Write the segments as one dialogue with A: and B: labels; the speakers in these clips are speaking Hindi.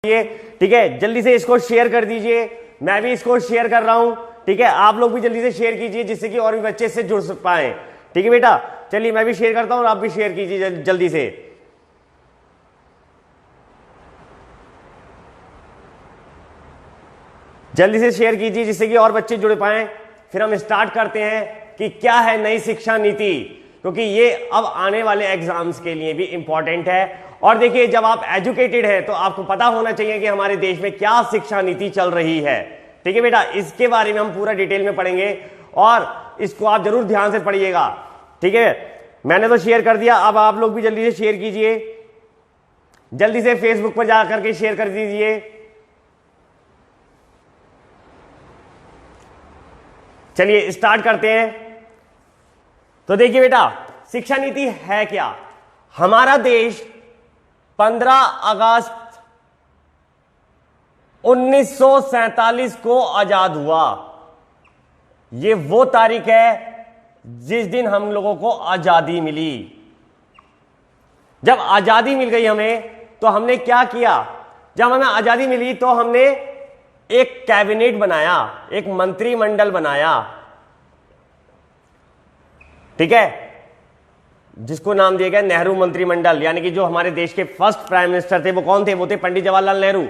A: ये ठीक है, जल्दी से इसको शेयर कर दीजिए। मैं भी इसको शेयर कर रहा हूं, ठीक है। आप लोग भी जल्दी से शेयर कीजिए जिससे कि और भी बच्चे इससे जुड़ पाए। ठीक है बेटा, चलिए मैं भी शेयर करता हूं और आप भी शेयर कीजिए जल्दी से। जल्दी से शेयर कीजिए जिससे कि और बच्चे जुड़ पाए। फिर हम स्टार्ट करते हैं कि क्या है नई शिक्षा नीति, क्योंकि ये अब आने वाले एग्जाम्स के लिए भी इंपॉर्टेंट है। और देखिए, जब आप एजुकेटेड हैं तो आपको पता होना चाहिए कि हमारे देश में क्या शिक्षा नीति चल रही है। ठीक है बेटा, इसके बारे में हम पूरा डिटेल में पढ़ेंगे और इसको आप जरूर ध्यान से पढ़िएगा। ठीक है, मैंने तो शेयर कर दिया, अब आप लोग भी जल्दी से शेयर कीजिए। जल्दी से फेसबुक पर जाकर के शेयर कर दीजिए। चलिए स्टार्ट करते हैं। तो देखिए बेटा, शिक्षा नीति है क्या। हमारा देश 15 अगस्त 1947 को आजाद हुआ। यह वो तारीख है जिस दिन हम लोगों को आजादी मिली। जब आजादी मिल गई हमें, तो हमने क्या किया। जब हमें आजादी मिली तो हमने एक कैबिनेट बनाया, एक मंत्रिमंडल बनाया। ठीक है, जिसको नाम दिया गया नेहरू मंत्रिमंडल। यानी कि जो हमारे देश के फर्स्ट प्राइम मिनिस्टर थे वो कौन थे, वो थे पंडित जवाहरलाल नेहरू।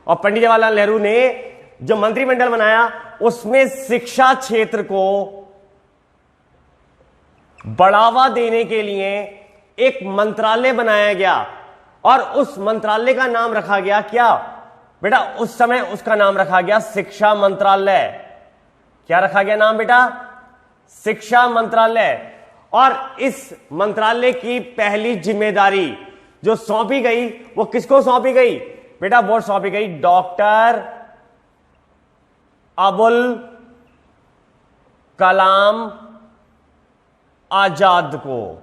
A: और पंडित जवाहरलाल नेहरू ने जो मंत्रिमंडल बनाया उसमें शिक्षा क्षेत्र को बढ़ावा देने के लिए एक मंत्रालय बनाया गया। और उस मंत्रालय का नाम रखा गया क्या बेटा, उस समय उसका नाम रखा गया शिक्षा मंत्रालय। क्या रखा गया नाम बेटा, शिक्षा मंत्रालय। और इस मंत्रालय की पहली जिम्मेदारी जो सौंपी गई वो किसको सौंपी गई बेटा, वो सौंपी गई डॉक्टर अबुल कलाम आजाद को।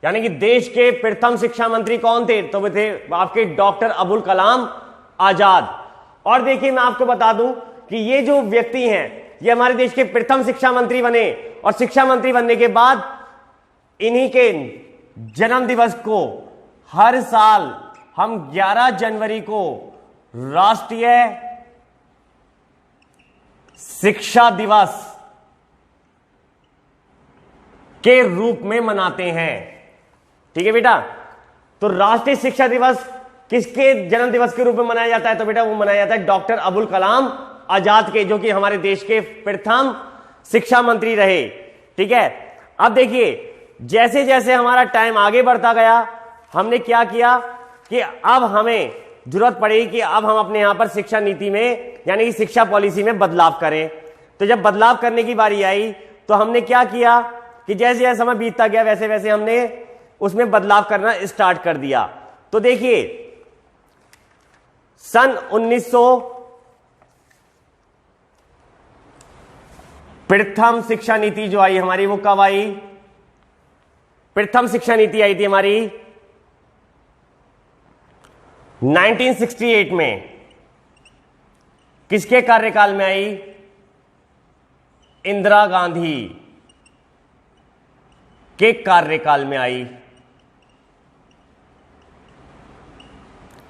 A: यानी कि देश के प्रथम शिक्षा मंत्री कौन थे, तो वे थे आपके डॉक्टर अबुल कलाम आजाद। और देखिए, मैं आपको बता दूं कि ये जो व्यक्ति हैं ये हमारे देश के प्रथम शिक्षा मंत्री बने। और शिक्षा मंत्री बनने के बाद इन्हीं के जन्म दिवस को हर साल हम 11 जनवरी को राष्ट्रीय शिक्षा दिवस के रूप में मनाते हैं। ठीक है बेटा, तो राष्ट्रीय शिक्षा दिवस किसके जन्म दिवस के रूप में मनाया जाता है, तो बेटा वो मनाया जाता है डॉक्टर अबुल कलाम आजाद के, जो कि हमारे देश के प्रथम शिक्षा मंत्री रहे। ठीक है, अब देखिए, जैसे जैसे हमारा टाइम आगे बढ़ता गया हमने क्या किया कि अब हमें जरूरत पड़ेगी कि अब हम अपने यहां पर शिक्षा नीति में यानी कि शिक्षा पॉलिसी में बदलाव करें। तो जब बदलाव करने की बारी आई तो हमने क्या किया कि जैसे जैसे समय बीतता गया वैसे वैसे हमने उसमें बदलाव करना स्टार्ट कर दिया। तो देखिए, सन 1900 प्रथम शिक्षा नीति जो आई हमारी वो कब आई, प्रथम शिक्षा नीति आई थी हमारी 1968 में। किसके कार्यकाल में आई, इंदिरा गांधी के कार्यकाल में आई।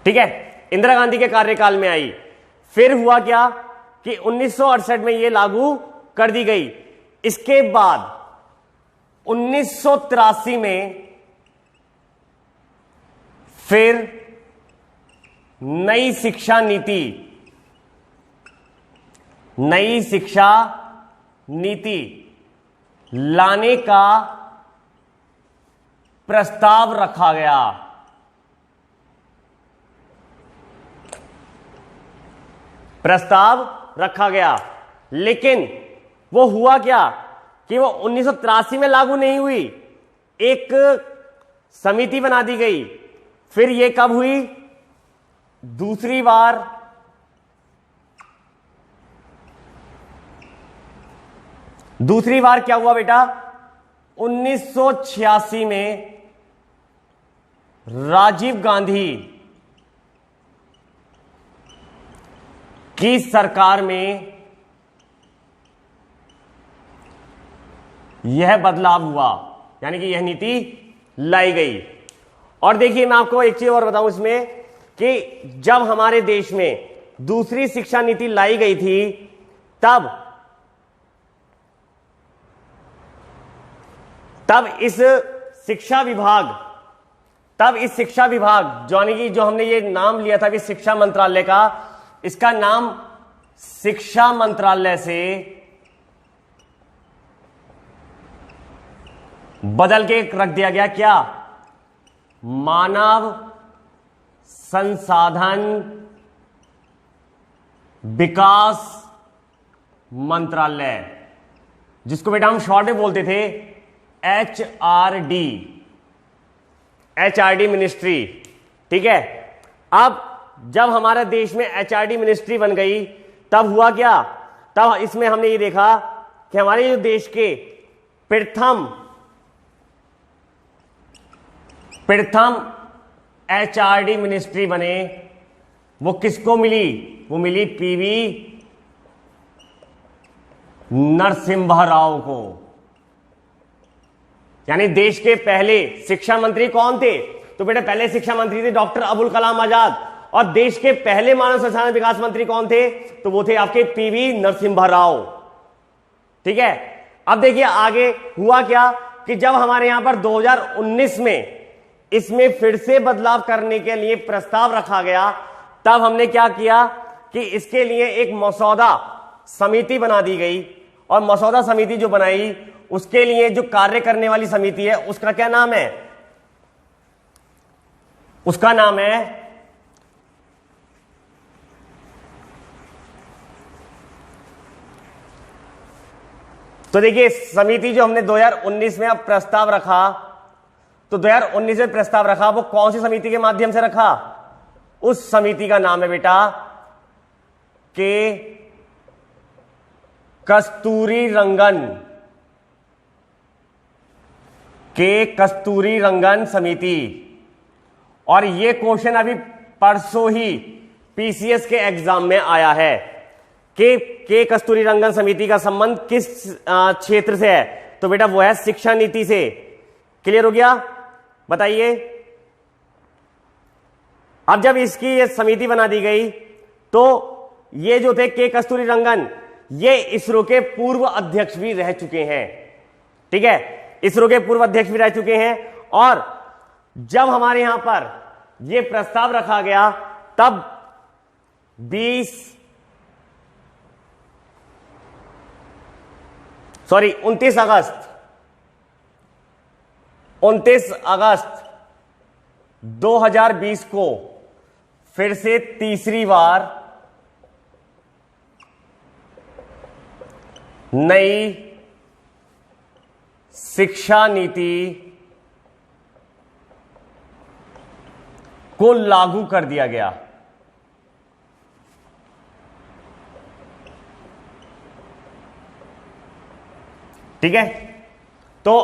A: ठीक है, इंदिरा गांधी के कार्यकाल में आई। फिर हुआ क्या कि 1968 में यह लागू कर दी गई। इसके बाद 1983 में फिर नई शिक्षा नीति लाने का प्रस्ताव रखा गया। लेकिन वो हुआ क्या कि वो 1983 में लागू नहीं हुई, एक समिति बना दी गई। फिर ये कब हुई, दूसरी बार क्या हुआ बेटा, 1986 में राजीव गांधी की सरकार में यह बदलाव हुआ, यानी कि यह नीति लाई गई। और देखिए मैं आपको एक चीज और बताऊं इसमें कि जब हमारे देश में दूसरी शिक्षा नीति लाई गई थी तब इस शिक्षा विभाग यानी कि जो हमने ये नाम लिया था इस शिक्षा मंत्रालय का, इसका नाम शिक्षा मंत्रालय से बदल के रख दिया गया। क्या? मानव संसाधन विकास मंत्रालय, जिसको बेटा हम शॉर्ट में बोलते थे एचआरडी मिनिस्ट्री। ठीक है। अब जब हमारे देश में एचआरडी मिनिस्ट्री बन गई तब हुआ क्या? तब इसमें हमने ये देखा कि हमारे जो देश के प्रथम एचआरडी मिनिस्ट्री बने, वो किसको मिली? वो मिली पीवी नरसिम्हा राव को। यानी देश के पहले शिक्षा मंत्री कौन थे? तो बेटा पहले शिक्षा मंत्री थे डॉक्टर अबुल कलाम आजाद। और देश के पहले मानव संसाधन विकास मंत्री कौन थे? तो वो थे आपके पीवी नरसिम्हा राव। ठीक है। अब देखिए आगे हुआ क्या कि जब हमारे यहां पर 2019 में इसमें फिर से बदलाव करने के लिए प्रस्ताव रखा गया, तब हमने क्या किया कि इसके लिए एक मसौदा समिति बना दी गई। और मसौदा समिति जो बनाई, उसके लिए जो कार्य करने वाली समिति है उसका क्या नाम है? उसका नाम है तो देखिए समिति जो हमने 2019 में अब प्रस्ताव रखा, तो 2019 में प्रस्ताव रखा, वो कौन सी समिति के माध्यम से रखा? उस समिति का नाम है बेटा के कस्तूरी रंगन समिति। और ये क्वेश्चन अभी परसों ही पीसीएस के एग्जाम में आया है कि कस्तूरी रंगन समिति का संबंध किस क्षेत्र से है? तो बेटा वो है शिक्षा नीति से। क्लियर हो गया? बताइए। अब जब इसकी ये समिति बना दी गई तो ये जो थे के कस्तूरी रंगन, ये इसरो के पूर्व अध्यक्ष भी रह चुके हैं। ठीक है। इसरो के पूर्व अध्यक्ष भी रह चुके हैं। और जब हमारे यहां पर ये प्रस्ताव रखा गया तब 29 अगस्त 2020 को फिर से तीसरी बार नई शिक्षा नीति को लागू कर दिया गया। ठीक है। तो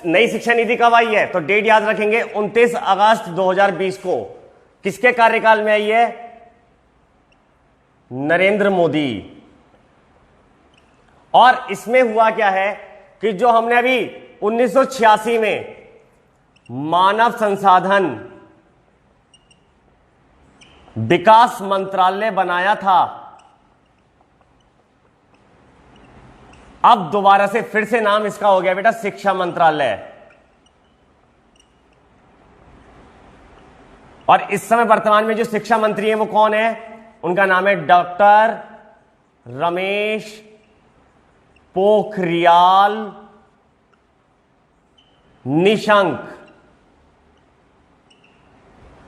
A: नई शिक्षा नीति कब आई है? तो डेट याद रखेंगे 29 अगस्त 2020 को। किसके कार्यकाल में आई है? नरेंद्र मोदी। और इसमें हुआ क्या है कि जो हमने अभी 1986 में मानव संसाधन विकास मंत्रालय बनाया था, अब दोबारा से फिर से नाम इसका हो गया बेटा शिक्षा मंत्रालय। और इस समय वर्तमान में जो शिक्षा मंत्री है वो कौन है? उनका नाम है डॉक्टर रमेश पोखरियाल निशंक।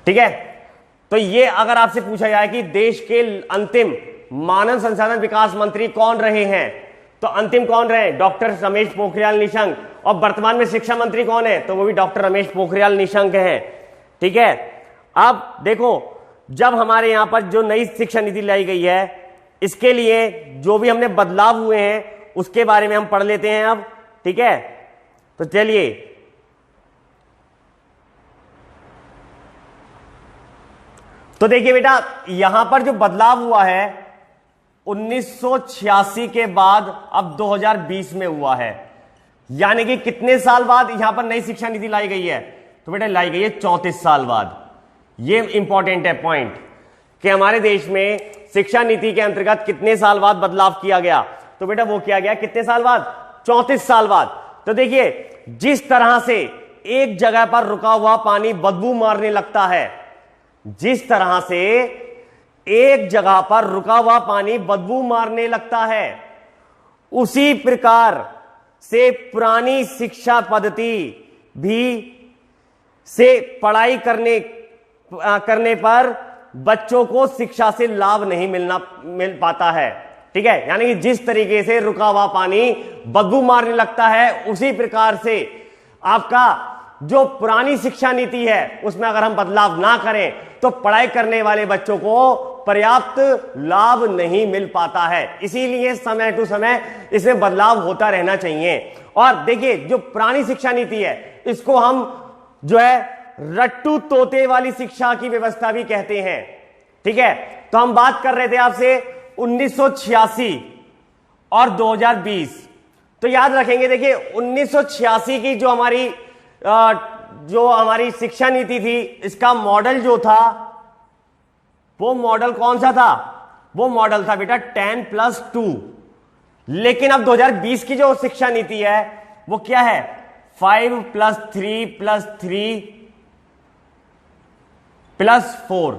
A: ठीक है। तो ये अगर आपसे पूछा जाए कि देश के अंतिम मानव संसाधन विकास मंत्री कौन रहे हैं, तो अंतिम कौन रहे? डॉक्टर रमेश पोखरियाल निशंक। और वर्तमान में शिक्षा मंत्री कौन है? तो वो भी डॉक्टर रमेश पोखरियाल निशंक हैं। ठीक है। अब देखो जब हमारे यहां पर जो नई शिक्षा नीति लाई गई है, इसके लिए जो भी हमने बदलाव हुए हैं उसके बारे में हम पढ़ लेते हैं अब। ठीक है। तो चलिए तो देखिए बेटा यहां पर जो बदलाव हुआ है 1986 के बाद अब 2020 में हुआ है। यानी कि कितने साल बाद यहां पर नई शिक्षा नीति लाई गई है? तो बेटा लाई गई है 34 साल बाद। ये इंपॉर्टेंट है पॉइंट कि हमारे देश में शिक्षा नीति के अंतर्गत कितने साल बाद बदलाव किया गया। तो बेटा वो किया गया कितने साल बाद, 34 साल बाद। तो देखिए जिस तरह से एक जगह पर रुका हुआ पानी बदबू मारने लगता है, जिस तरह से एक जगह पर रुका हुआ पानी बदबू मारने लगता है, उसी प्रकार से पुरानी शिक्षा पद्धति भी से पढ़ाई करने पर बच्चों को शिक्षा से लाभ नहीं मिल पाता है। ठीक है, यानी कि जिस तरीके से रुका हुआ पानी बदबू मारने लगता है, उसी प्रकार से आपका जो पुरानी शिक्षा नीति है उसमें अगर हम बदलाव ना करें तो पढ़ाई करने वाले बच्चों को पर्याप्त लाभ नहीं मिल पाता है। इसीलिए समय टू समय इसमें बदलाव होता रहना चाहिए। और देखिए जो पुरानी शिक्षा नीति है इसको हम जो है रट्टू तोते वाली शिक्षा की व्यवस्था भी कहते हैं। ठीक है, तो हम बात कर रहे थे आपसे 1986 और 2020। तो याद रखेंगे, देखिए 1986 की जो हमारी शिक्षा नीति थी, इसका मॉडल जो था वो मॉडल कौन सा था, वो मॉडल था बेटा 10+2। लेकिन अब 2020 की जो शिक्षा नीति है वो क्या है, 5+3+3+4।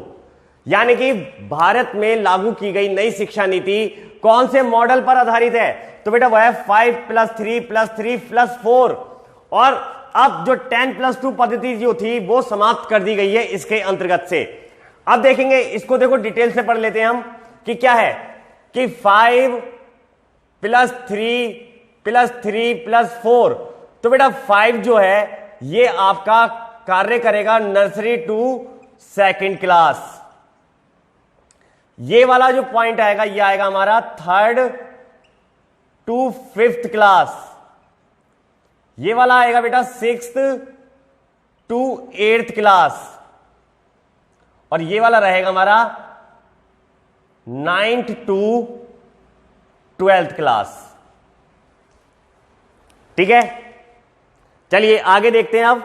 A: यानी कि भारत में लागू की गई नई शिक्षा नीति कौन से मॉडल पर आधारित है, तो बेटा वह है 5+3+3+4। और अब जो 10+2 पद्धति जो थी वो समाप्त कर दी गई है इसके अंतर्गत से। अब देखेंगे इसको, देखो डिटेल से पढ़ लेते हैं हम कि क्या है कि 5+3+3+4। तो बेटा 5 जो है ये आपका कार्य करेगा नर्सरी टू सेकंड क्लास। ये वाला जो पॉइंट आएगा ये आएगा हमारा 3rd टू 5th क्लास। ये वाला आएगा बेटा 6th टू 8th क्लास। और ये वाला रहेगा हमारा 9th टू 12th क्लास। ठीक है, चलिए आगे देखते हैं। अब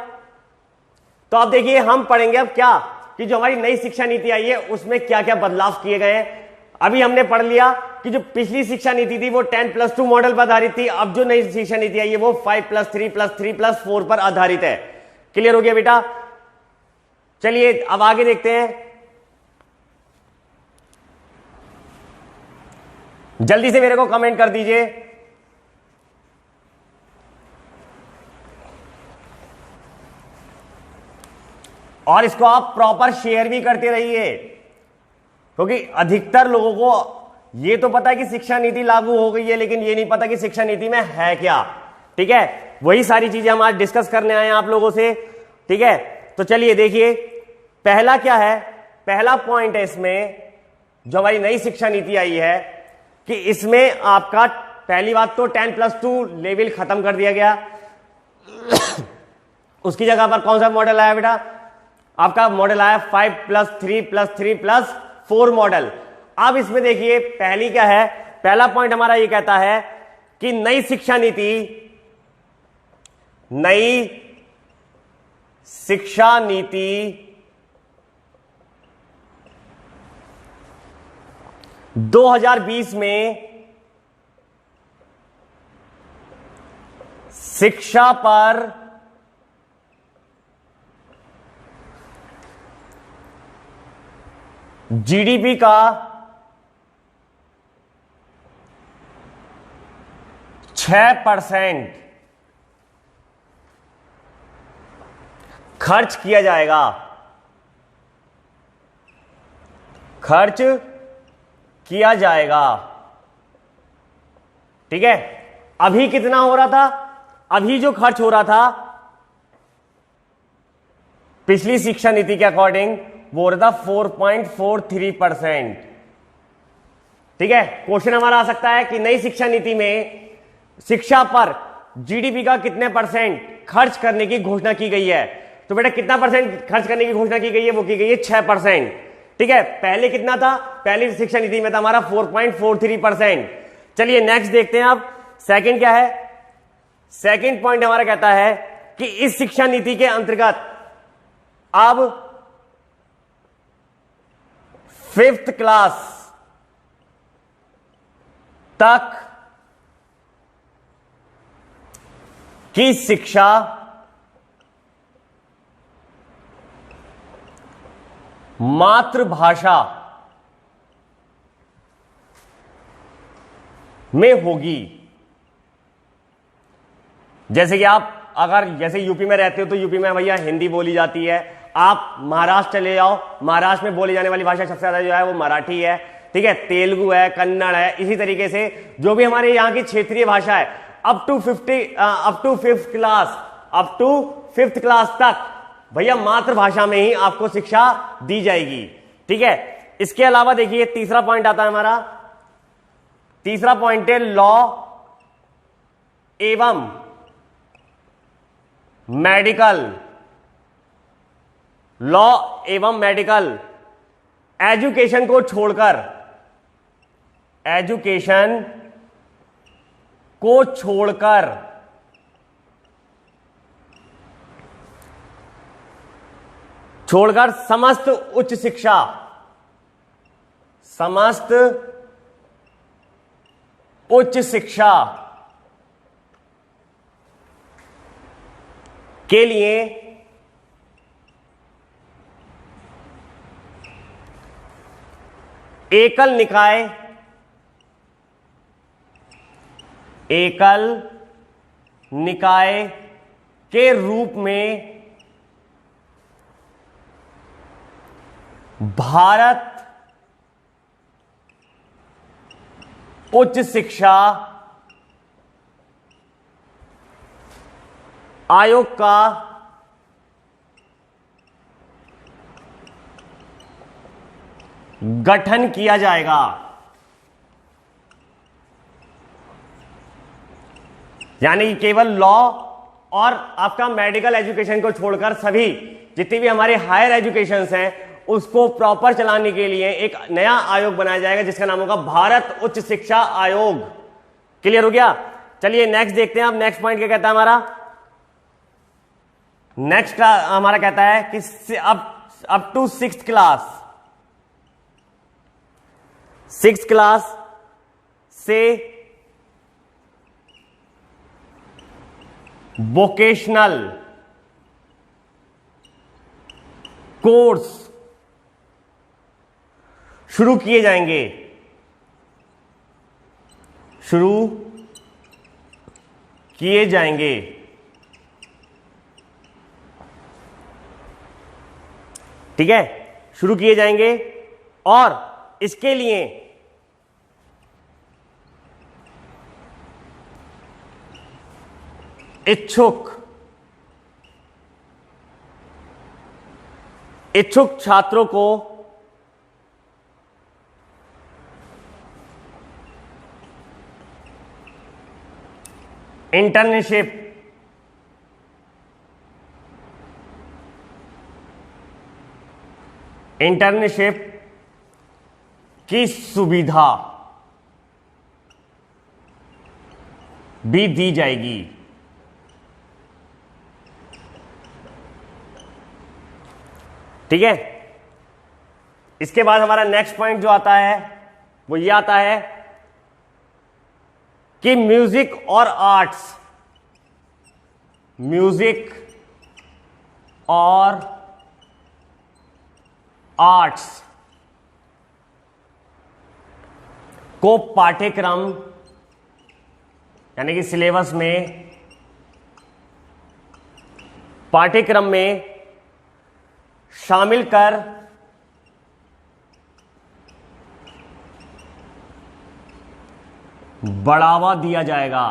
A: तो आप देखिए हम पढ़ेंगे अब क्या कि जो हमारी नई शिक्षा नीति आई है उसमें क्या क्या बदलाव किए गए हैं। अभी हमने पढ़ लिया कि जो पिछली शिक्षा नीति थी वो 10+2 मॉडल पर आधारित थी। अब जो नई शिक्षा नीति आई है वो 5+3+3+4 पर आधारित है। क्लियर हो गया बेटा? चलिए अब आगे देखते हैं। जल्दी से मेरे को कमेंट कर दीजिए। और इसको आप प्रॉपर शेयर भी करते रहिए, क्योंकि अधिकतर लोगों को ये तो पता है कि शिक्षा नीति लागू हो गई है, लेकिन ये नहीं पता कि शिक्षा नीति में है क्या। ठीक है, वही सारी चीजें हम आज डिस्कस करने आए हैं आप लोगों से। ठीक है, तो चलिए देखिए पहला क्या है, पहला पॉइंट है इसमें जो हमारी नई शिक्षा नीति आई है कि इसमें आपका पहली बात तो 10+2 लेवल खत्म कर दिया गया। उसकी जगह पर कौन सा मॉडल आया बेटा? आपका मॉडल आया 5+3+3+4 मॉडल। अब इसमें देखिए पहली क्या है, पहला पॉइंट हमारा ये कहता है कि नई शिक्षा नीति 2020 में शिक्षा पर जीडीपी का 6% खर्च किया जाएगा। खर्च किया जाएगा। ठीक है, अभी कितना हो रहा था? अभी जो खर्च हो रहा था पिछली शिक्षा नीति के अकॉर्डिंग वो हो रहा था 4.43%। ठीक है, क्वेश्चन हमारा आ सकता है कि नई शिक्षा नीति में शिक्षा पर जीडीपी का कितने परसेंट खर्च करने की घोषणा की गई है। तो बेटा कितना परसेंट खर्च करने की घोषणा की गई है? वो की गई है 6%। ठीक है, पहले कितना था? पहली शिक्षा नीति में था हमारा 4.43%। चलिए नेक्स्ट देखते हैं। अब सेकंड क्या है? सेकंड पॉइंट हमारा कहता है कि इस शिक्षा नीति के अंतर्गत अब 5th क्लास तक की शिक्षा मातृभाषा में होगी। जैसे कि आप अगर जैसे यूपी में रहते हो तो यूपी में भैया हिंदी बोली जाती है। आप महाराष्ट्र चले जाओ, महाराष्ट्र में बोली जाने वाली भाषा सबसे ज्यादा जो है वो मराठी है, ठीक है, तेलुगु है, कन्नड़ है। इसी तरीके से जो भी हमारे यहाँ की क्षेत्रीय भाषा है अप टू 5th क्लास तक भैया मातृभाषा में ही आपको शिक्षा दी जाएगी, ठीक है। इसके अलावा देखिए तीसरा पॉइंट आता है हमारा, तीसरा पॉइंट है लॉ एवं मेडिकल, लॉ एवं मेडिकल एजुकेशन को छोड़कर, एजुकेशन को छोड़कर समस्त उच्च शिक्षा, समस्त उच्च शिक्षा के लिए एकल निकाय के रूप में भारत उच्च शिक्षा आयोग का गठन किया जाएगा। यानी कि केवल लॉ और आपका मेडिकल एजुकेशन को छोड़कर सभी जितनी भी हमारे हायर एजुकेशंस हैं उसको प्रॉपर चलाने के लिए एक नया आयोग बनाया जाएगा जिसका नाम होगा भारत उच्च शिक्षा आयोग। क्लियर हो गया? चलिए नेक्स्ट देखते हैं। अब नेक्स्ट पॉइंट क्या कहता है हमारा, नेक्स्ट हमारा कहता है कि up to 6th class, 6th class से वोकेशनल कोर्स शुरू किए जाएंगे, शुरू किए जाएंगे। ठीक है, शुरू किए जाएंगे और इसके लिए इच्छुक छात्रों को इंटर्नशिप की सुविधा भी दी जाएगी। ठीक है, इसके बाद हमारा नेक्स्ट पॉइंट जो आता है वो ये आता है कि म्यूजिक और आर्ट्स, म्यूजिक और आर्ट्स को पाठ्यक्रम यानी कि सिलेबस में, पाठ्यक्रम में शामिल कर बढ़ावा दिया जाएगा।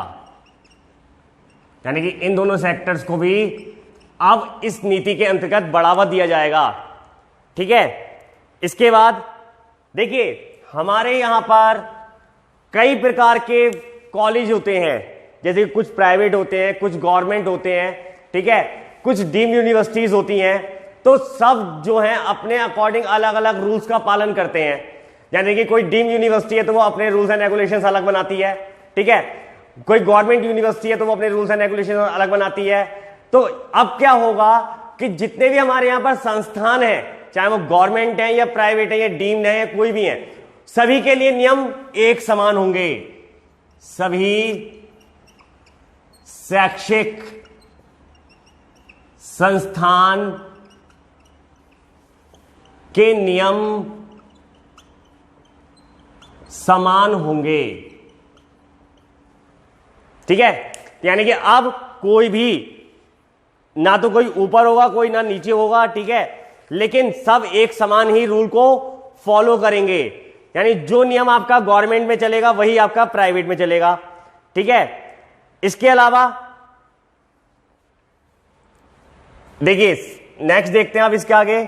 A: यानी कि इन दोनों सेक्टर्स को भी अब इस नीति के अंतर्गत बढ़ावा दिया जाएगा। ठीक है, इसके बाद देखिए हमारे यहां पर कई प्रकार के कॉलेज होते हैं, जैसे कुछ प्राइवेट होते हैं, कुछ गवर्नमेंट होते हैं, ठीक है, कुछ डीम्ड यूनिवर्सिटीज होती हैं। तो सब जो हैं अपने अकॉर्डिंग अलग अलग रूल्स का पालन करते हैं। यानी कि कोई डीम्ड यूनिवर्सिटी है तो वो अपने रूल्स एंड रेगुलेशंस अलग बनाती है, ठीक है, कोई गवर्नमेंट यूनिवर्सिटी है तो वो अपने रूल्स एंड रेगुलेशंस अलग बनाती है। तो अब क्या होगा कि जितने भी हमारे यहां पर संस्थान हैं चाहे वो गवर्नमेंट है या प्राइवेट है या डीम्ड है या कोई भी है, सभी के लिए नियम एक समान होंगे। सभी शैक्षिक संस्थान के नियम समान होंगे। ठीक है, यानी कि अब कोई भी, ना तो कोई ऊपर होगा कोई ना नीचे होगा, ठीक है, लेकिन सब एक समान ही रूल को फॉलो करेंगे। यानी जो नियम आपका गवर्नमेंट में चलेगा वही आपका प्राइवेट में चलेगा। ठीक है, इसके अलावा देखिए नेक्स्ट देखते हैं अब इसके आगे।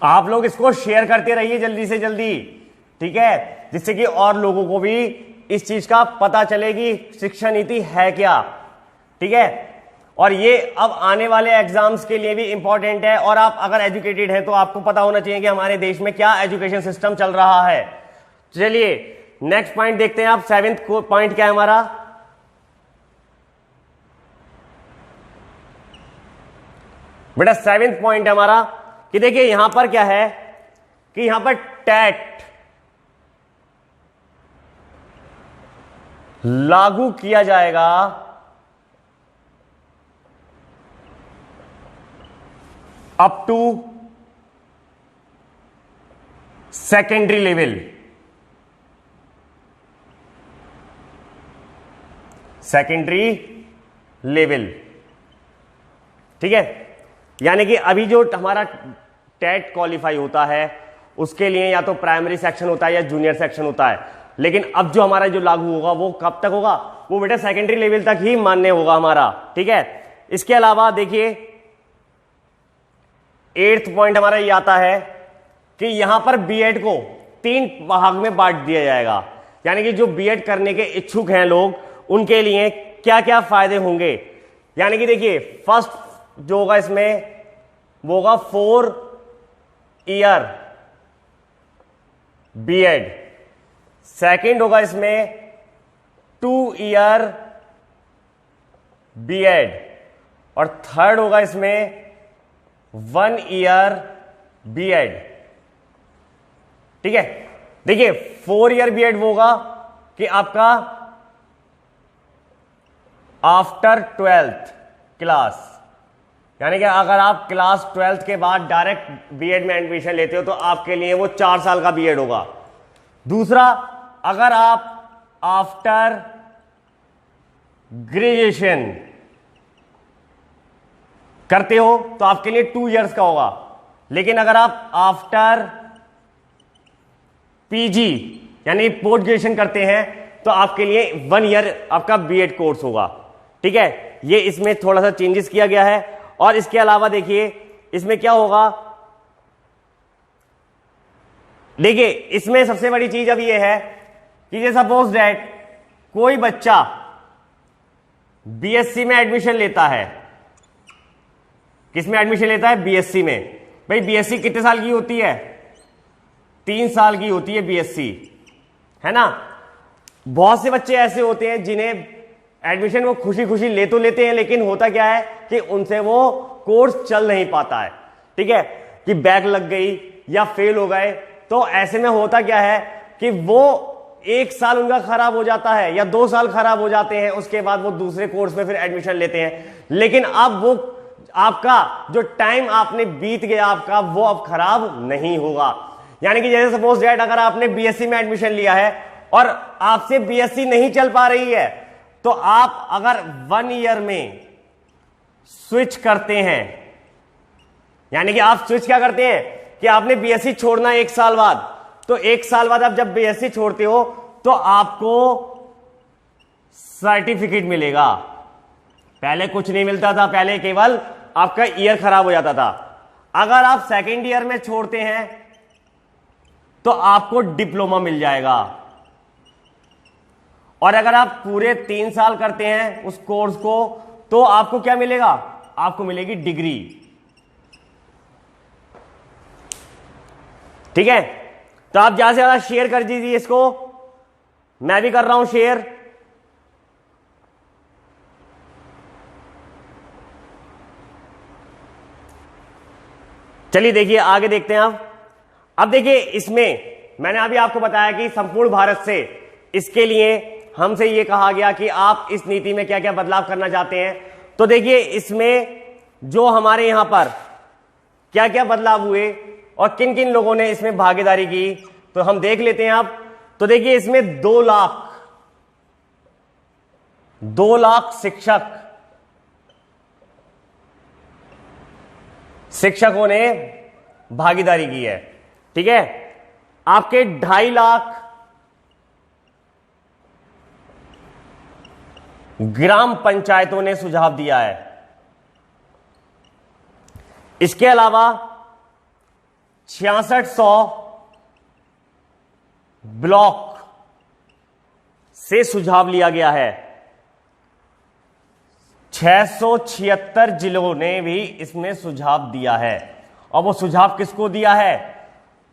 A: आप लोग इसको शेयर करते रहिए जल्दी से जल्दी, ठीक है, जिससे कि और लोगों को भी इस चीज का पता चले कि शिक्षा नीति है क्या। ठीक है, और ये अब आने वाले एग्जाम्स के लिए भी इंपॉर्टेंट है, और आप अगर एजुकेटेड हैं तो आपको पता होना चाहिए कि हमारे देश में क्या एजुकेशन सिस्टम चल रहा है। चलिए नेक्स्ट पॉइंट देखते हैं आप। 7th पॉइंट क्या है हमारा? बेटा 7th पॉइंट है हमारा कि देखिए यहां पर क्या है कि यहां पर टैट लागू किया जाएगा up to secondary level. Secondary level, ठीक है, यानी कि अभी जो हमारा टेट क्वालिफाई होता है उसके लिए या तो प्राइमरी सेक्शन होता है या जूनियर सेक्शन होता है, लेकिन अब जो हमारा जो लागू होगा वो कब तक होगा? वो बेटा सेकेंडरी लेवल तक ही मान्य होगा हमारा। ठीक है, इसके अलावा देखिए 8th पॉइंट हमारा ये आता है कि यहां पर बीएड को 3 भाग में बांट दिया जाएगा। यानी कि जो बीएड करने के इच्छुक हैं लोग, उनके लिए क्या क्या फायदे होंगे। यानी कि देखिए फर्स्ट जो होगा इसमें वो होगा 4 ईयर बीएड, सेकंड होगा इसमें 2 ईयर बीएड, और थर्ड होगा इसमें 1 ईयर बीएड। ठीक है, देखिए 4 ईयर बीएड वो होगा कि आपका आफ्टर 12th क्लास, यानी कि अगर आप क्लास 12th के बाद डायरेक्ट बीएड में एडमिशन लेते हो तो आपके लिए वो 4 साल का बीएड होगा। दूसरा, अगर आप आफ्टर ग्रेजुएशन करते हो तो आपके लिए 2 इयर्स का होगा, लेकिन अगर आप आफ्टर पीजी यानी पोस्ट ग्रेजुएशन करते हैं तो आपके लिए 1 ईयर आपका बीएड कोर्स होगा। ठीक है, ये इसमें थोड़ा सा चेंजेस किया गया है। और इसके अलावा देखिए इसमें क्या होगा, देखिए इसमें सबसे बड़ी चीज अब ये है कि जैसे सपोज दैट कोई बच्चा बीएससी में एडमिशन लेता है। किसमें एडमिशन लेता है? बीएससी में। भाई बीएससी कितने साल की होती है? 3 साल की होती है बीएससी, है ना। बहुत से बच्चे ऐसे होते हैं जिन्हें एडमिशन वो खुशी खुशी ले तो लेते हैं, लेकिन होता क्या है कि उनसे वो कोर्स चल नहीं पाता है। ठीक है, कि बैक लग गई या फेल हो गए, तो ऐसे में होता क्या है कि वो 1 साल उनका खराब हो जाता है या 2 साल खराब हो जाते हैं, उसके बाद वो दूसरे कोर्स में फिर एडमिशन लेते हैं। लेकिन अब वो आपका जो टाइम आपने बीत गया आपका, वो अब खराब नहीं होगा। यानी कि जैसे सपोज दैट अगर आपने बीएससी में एडमिशन लिया है और आपसे बीएससी नहीं चल पा रही है, तो आप अगर 1 ईयर में स्विच करते हैं, यानी कि आप स्विच क्या करते हैं कि आपने बीएससी छोड़ना 1 साल बाद, तो 1 साल बाद आप जब बीएससी छोड़ते हो तो आपको सर्टिफिकेट मिलेगा। पहले कुछ नहीं मिलता था, पहले केवल आपका ईयर खराब हो जाता था। अगर आप सेकेंड ईयर में छोड़ते हैं तो आपको डिप्लोमा मिल जाएगा, और अगर आप पूरे 3 साल करते हैं उस कोर्स को तो आपको क्या मिलेगा? आपको मिलेगी डिग्री। ठीक है, तो आप ज्यादा से ज्यादा शेयर कर दीजिए इसको, मैं भी कर रहा हूं शेयर। चलिए देखिए आगे देखते हैं आप। अब देखिए इसमें मैंने अभी आपको बताया कि संपूर्ण भारत से इसके लिए हमसे यह कहा गया कि आप इस नीति में क्या क्या बदलाव करना चाहते हैं। तो देखिए इसमें जो हमारे यहां पर क्या क्या बदलाव हुए और किन किन लोगों ने इसमें भागीदारी की, तो हम देख लेते हैं आप। तो देखिए इसमें 2 लाख शिक्षकों ने भागीदारी की है। ठीक है, आपके 2.5 लाख ग्राम पंचायतों ने सुझाव दिया है। इसके अलावा 6600 ब्लॉक से सुझाव लिया गया है। 676 जिलों ने भी इसमें सुझाव दिया है। और वो सुझाव किसको दिया है?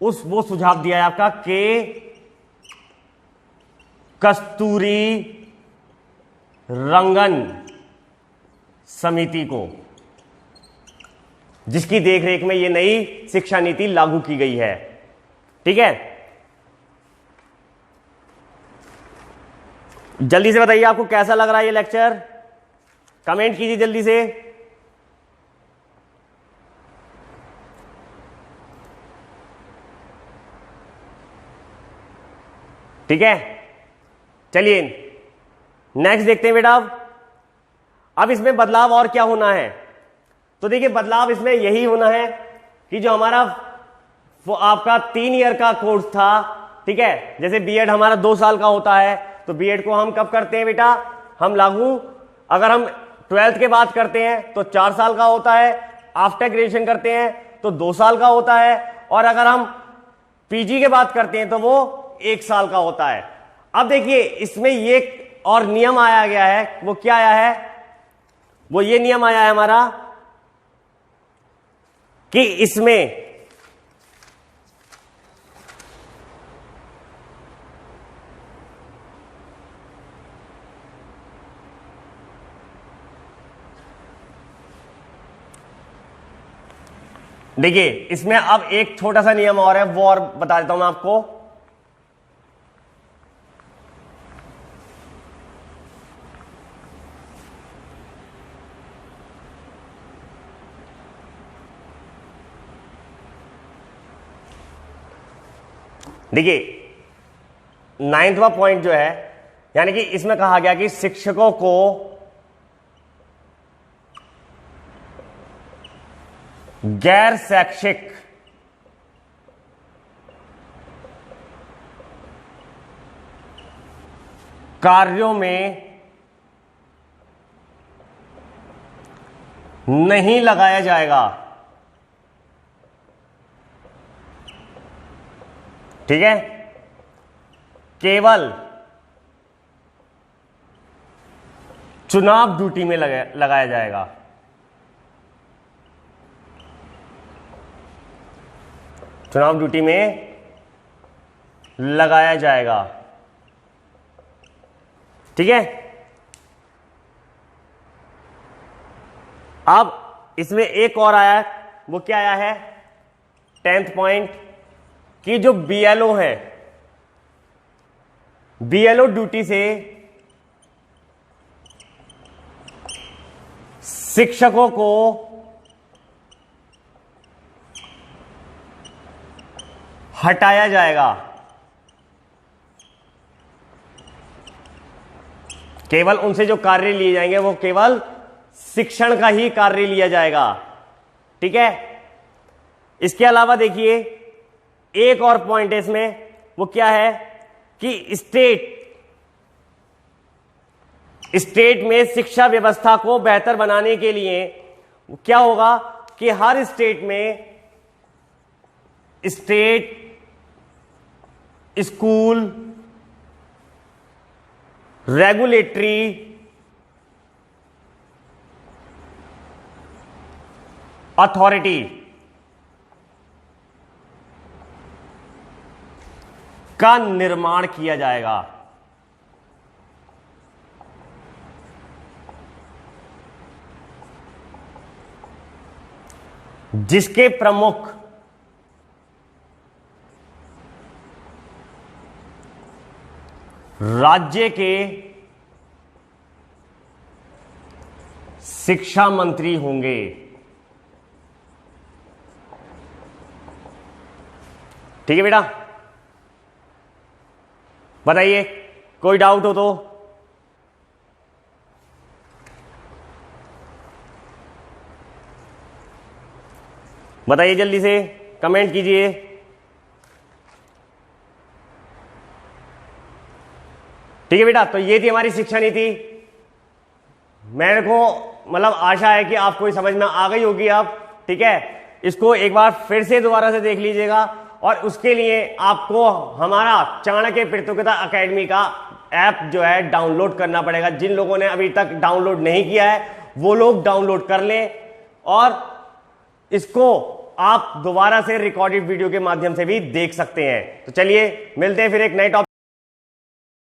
A: वो सुझाव दिया है आपका के कस्तूरी रंगन समिति को, जिसकी देखरेख में ये नई शिक्षा नीति लागू की गई है। ठीक है, जल्दी से बताइए आपको कैसा लग रहा है ये लेक्चर, कमेंट कीजिए जल्दी से। ठीक है, चलिए नेक्स्ट देखते हैं बेटा। अब इसमें बदलाव और क्या होना है? तो देखिए बदलाव इसमें यही होना है कि जो हमारा वो आपका 3 ईयर का कोर्स था, ठीक है, जैसे बीएड हमारा 2 साल का होता है, तो बीएड को हम कब करते हैं बेटा? हम लागू, अगर हम 12th के बाद करते हैं तो 4 साल का होता है, आफ्टर ग्रेजुएशन करते हैं तो 2 साल का होता है, और अगर हम पीजी के बाद करते हैं तो वो 1 साल का होता है। अब देखिए इसमें ये और नियम आया गया है, वो क्या आया है? वो ये नियम आया है हमारा कि इसमें देखिए इसमें अब एक छोटा सा नियम और है, वो और बता देता हूं मैं आपको। देखिए 9वां पॉइंट जो है, यानी कि इसमें कहा गया कि शिक्षकों को गैर शैक्षिक कार्यों में नहीं लगाया जाएगा। ठीक है, केवल चुनाव ड्यूटी में लगाया जाएगा। चुनाव ड्यूटी में लगाया जाएगा। ठीक है, अब इसमें एक और आया, वो क्या आया है? 10th पॉइंट कि जो बीएलओ है, बीएलओ ड्यूटी से शिक्षकों को हटाया जाएगा। केवल उनसे जो कार्य लिए जाएंगे वो केवल शिक्षण का ही कार्य लिया जाएगा। ठीक है, इसके अलावा देखिए एक और पॉइंट है इसमें, वो क्या है कि स्टेट में शिक्षा व्यवस्था को बेहतर बनाने के लिए क्या होगा कि हर स्टेट में स्टेट स्कूल रेगुलेटरी अथॉरिटी का निर्माण किया जाएगा। जिसके प्रमुख राज्य के शिक्षा मंत्री होंगे। ठीक है बेटा, बताइए कोई डाउट हो तो। बताइए जल्दी से, कमेंट कीजिए। ठीक है बेटा, तो ये थी हमारी शिक्षा नीति। मेरे को मतलब आशा है कि आपको समझ में आ गई होगी अब। ठीक है, इसको एक बार फिर से दोबारा से देख लीजिएगा, और उसके लिए आपको हमारा चाणक्य प्रतियोगिता एकेडमी का ऐप जो है डाउनलोड करना पड़ेगा। जिन लोगों ने अभी तक डाउनलोड नहीं किया है वो लोग डाउनलोड कर लें, और इसको आप दोबारा से रिकॉर्डेड वीडियो के माध्यम से भी देख सकते हैं। तो चलिए मिलते हैं फिर एक नए टॉपिक